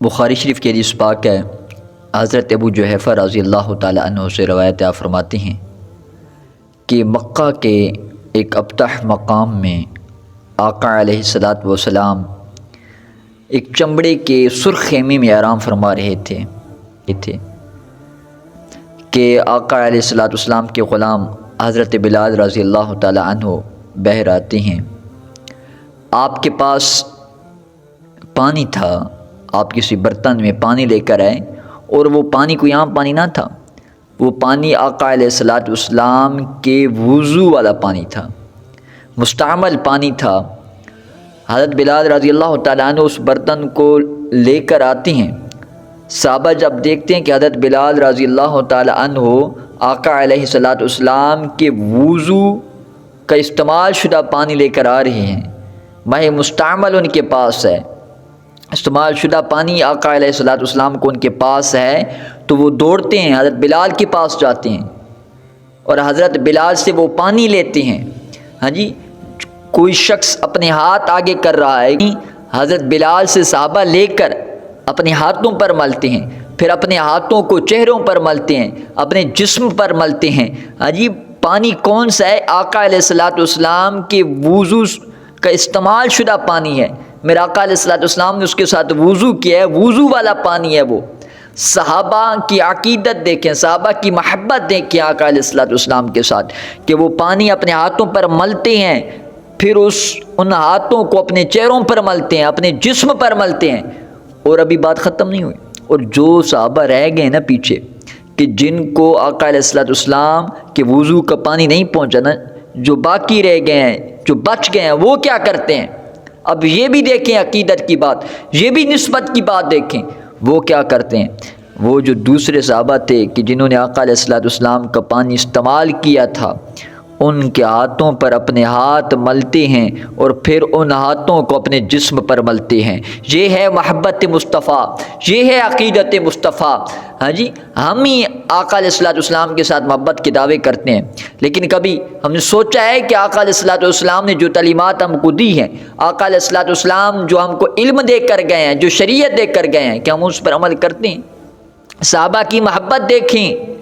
بخاری شریف کی حدیث پاک ہے، حضرت ابو جحیفہ رضی اللہ تعالی عنہ سے روایت آپ فرماتے ہیں کہ مکہ کے ایک ابتح مقام میں آقا علیہ الصلاۃ والسلام ایک چمڑے کے سرخ خیمے میں آرام فرما رہے تھے کہ آقا علیہ الصلاۃ والسلام کے غلام حضرت بلال رضی اللہ تعالی عنہ بہر آتے ہیں۔ آپ کے پاس پانی تھا، آپ کسی برتن میں پانی لے کر آئے، اور وہ پانی کوئی عام پانی نہ تھا، وہ پانی آقا علیہ الصلاۃ والسلام کے وضو والا پانی تھا، مستعمل پانی تھا۔ حضرت بلال رضی اللہ تعالیٰ عنہ اس برتن کو لے کر آتے ہیں۔ صحابہ جب دیکھتے ہیں کہ حضرت بلال رضی اللہ تعالیٰ عنہ آقا علیہ الصلاۃ والسلام کے وضو کا استعمال شدہ پانی لے کر آ رہے ہیں، ماہ مستعمل ان کے پاس ہے، استعمال شدہ پانی آقا علیہ الصلاۃ والسلام کو ان کے پاس ہے، تو وہ دوڑتے ہیں، حضرت بلال کے پاس جاتے ہیں اور حضرت بلال سے وہ پانی لیتے ہیں۔ ہاں جی، کوئی شخص اپنے ہاتھ آگے کر رہا ہے، حضرت بلال سے صحابہ لے کر اپنے ہاتھوں پر ملتے ہیں، پھر اپنے ہاتھوں کو چہروں پر ملتے ہیں، اپنے جسم پر ملتے ہیں۔ ہاں جی، پانی کون سا ہے؟ آقا علیہ الصلاۃ والسلام کے وضو کا استعمال شدہ پانی ہے، میرا آقا علیہ الصلاۃ والسلام نے اس کے ساتھ وضو کیا ہے، وضو والا پانی ہے وہ۔ صحابہ کی عقیدت دیکھیں، صحابہ کی محبت دیکھیں آقا علیہ الصلاۃ والسلام کے ساتھ، کہ وہ پانی اپنے ہاتھوں پر ملتے ہیں، پھر ان ہاتھوں کو اپنے چہروں پر ملتے ہیں، اپنے جسم پر ملتے ہیں، اور ابھی بات ختم نہیں ہوئی۔ اور جو صحابہ رہ گئے نا پیچھے، کہ جن کو آقا علیہ الصلاۃ والسلام کے وضو کا پانی نہیں پہنچا نا، جو باقی رہ گئے ہیں، جو بچ گئے ہیں، وہ کیا کرتے ہیں؟ اب یہ بھی دیکھیں عقیدت کی بات، یہ بھی نسبت کی بات دیکھیں، وہ کیا کرتے ہیں؟ وہ جو دوسرے صحابہ تھے کہ جنہوں نے آقا علیہ الصلاۃ والسلام کا پانی استعمال کیا تھا، ان کے ہاتھوں پر اپنے ہاتھ ملتے ہیں اور پھر ان ہاتھوں کو اپنے جسم پر ملتے ہیں۔ یہ ہے محبت مصطفیٰ، یہ ہے عقیدت مصطفیٰ۔ ہاں جی، ہم ہی آقا علیہ الصلاۃ والسلام کے ساتھ محبت کے دعوے کرتے ہیں، لیکن کبھی ہم نے سوچا ہے کہ آقا علیہ الصلاۃ والسلام نے جو تعلیمات ہم کو دی ہیں، آقا علیہ الصلاۃ والسلام جو ہم کو علم دے کر گئے ہیں، جو شریعت دے کر گئے ہیں، کہ ہم اس پر عمل کرتے ہیں؟ صحابہ کی محبت دیکھیں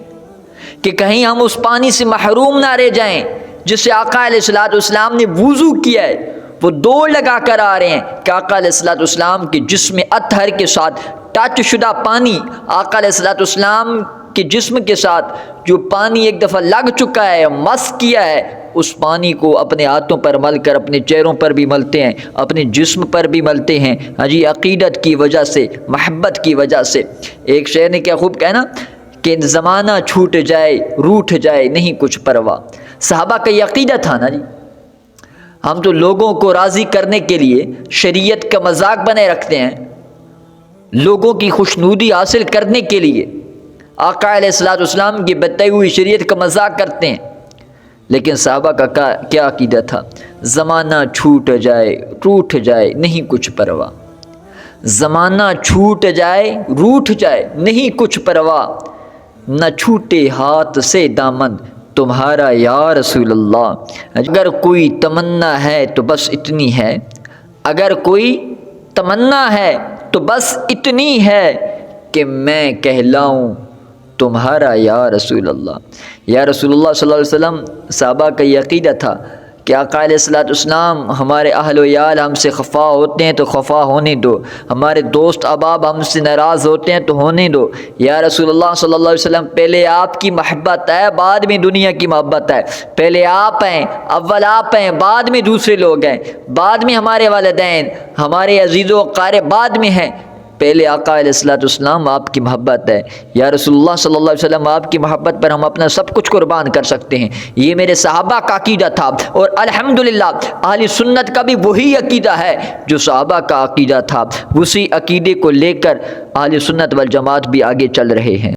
کہ کہیں ہم اس پانی سے محروم نہ رہ جائیں جس سے آقا علیہ الصلاۃ والسلام نے وضو کیا ہے۔ وہ دوڑ لگا کر آ رہے ہیں کہ آقا علیہ الصلاۃ والسلام کے جسم اطہر کے ساتھ ٹچ شدہ پانی، آقا علیہ الصلاۃ والسلام کے جسم کے ساتھ جو پانی ایک دفعہ لگ چکا ہے، مس کیا ہے، اس پانی کو اپنے ہاتھوں پر مل کر اپنے چہروں پر بھی ملتے ہیں، اپنے جسم پر بھی ملتے ہیں۔ ہاں جی، عقیدت کی وجہ سے، محبت کی وجہ سے۔ ایک شعر نے کیا خوب کہا نا کہ زمانہ چھوٹ جائے روٹھ جائے نہیں کچھ پرواہ۔ صحابہ کا یہ عقیدہ تھا نا جی۔ ہم تو لوگوں کو راضی کرنے کے لیے شریعت کا مذاق بنائے رکھتے ہیں، لوگوں کی خوشنودی حاصل کرنے کے لیے آقا علیہ الصلاۃ والسلام کی بتائی ہوئی شریعت کا مذاق کرتے ہیں، لیکن صحابہ کا کیا عقیدہ تھا؟ زمانہ چھوٹ جائے روٹھ جائے نہیں کچھ پرواہ، زمانہ چھوٹ جائے روٹھ جائے نہیں کچھ پرواہ، نہ چھوٹے ہاتھ سے دامن تمہارا یا رسول اللہ۔ اگر کوئی تمنا ہے تو بس اتنی ہے، اگر کوئی تمنا ہے تو بس اتنی ہے کہ میں کہلاؤں تمہارا یا رسول اللہ۔ یا رسول اللہ صلی اللہ علیہ وسلم، صحابہ کا یہ عقیدہ تھا کہ آقا علیہ الصلاۃ والسلام، ہمارے اہل و عیال ہم سے خفا ہوتے ہیں تو خفا ہونے دو، ہمارے دوست احباب ہم سے ناراض ہوتے ہیں تو ہونے دو۔ یا رسول اللہ صلی اللہ علیہ وسلم، پہلے آپ کی محبت ہے، بعد میں دنیا کی محبت ہے، پہلے آپ ہیں، اول آپ ہیں، بعد میں دوسرے لوگ ہیں، بعد میں ہمارے والدین، ہمارے عزیز و اقارب بعد میں ہیں، پہلے آقا علیہ الصلاۃ والسلام آپ کی محبت ہے۔ یا رسول اللہ صلی اللہ علیہ وسلم، آپ کی محبت پر ہم اپنا سب کچھ قربان کر سکتے ہیں۔ یہ میرے صحابہ کا عقیدہ تھا، اور الحمدللہ اہل سنت کا بھی وہی عقیدہ ہے جو صحابہ کا عقیدہ تھا۔ اسی عقیدے کو لے کر اہل سنت والجماعت بھی آگے چل رہے ہیں۔